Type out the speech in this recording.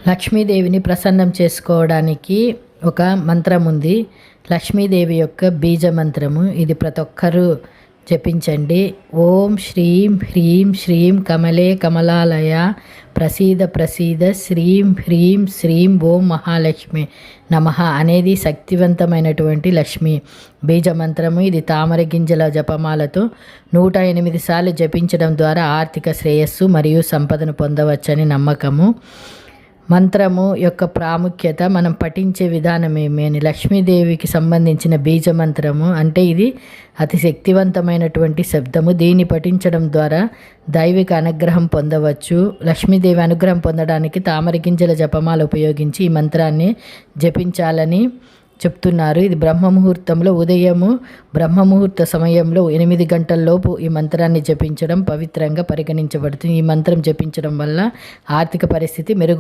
లక్ష్మీదేవిని ప్రసన్నం చేసుకోవడానికి ఒక మంత్రం ఉంది. లక్ష్మీదేవి యొక్క బీజ మంత్రము ఇది. ప్రతి ఒక్కరూ జపించండి. ఓం శ్రీం హ్రీం శ్రీం కమలే కమలాలయ ప్రసీద ప్రసీద శ్రీం హ్రీం శ్రీం ఓం మహాలక్ష్మి నమః అనేది శక్తివంతమైనటువంటి లక్ష్మి బీజ మంత్రము. ఇది తామర గింజల జపమాలతో 108 సార్లు జపించడం ద్వారా ఆర్థిక శ్రేయస్సు మరియు సంపదను పొందవచ్చని నమ్మకము. మంత్రము యొక్క ప్రాముఖ్యత మనం పఠించే విధానమేమని. లక్ష్మీదేవికి సంబంధించిన బీజ మంత్రము అంటే ఇది అతి శక్తివంతమైనటువంటి శబ్దము. దీన్ని పఠించడం ద్వారా దైవిక అనుగ్రహం పొందవచ్చు. లక్ష్మీదేవి అనుగ్రహం పొందడానికి తామర గింజల జపమాల ఉపయోగించి ఈ మంత్రాన్ని జపించాలని చెప్తున్నారు. ఇది బ్రహ్మముహూర్తంలో ఉదయము బ్రహ్మముహూర్త సమయంలో 8 గంటల్లోపు ఈ మంత్రాన్ని జపించడం పవిత్రంగా పరిగణించబడుతుంది. ఈ మంత్రం జపించడం వల్ల ఆర్థిక పరిస్థితి మెరుగు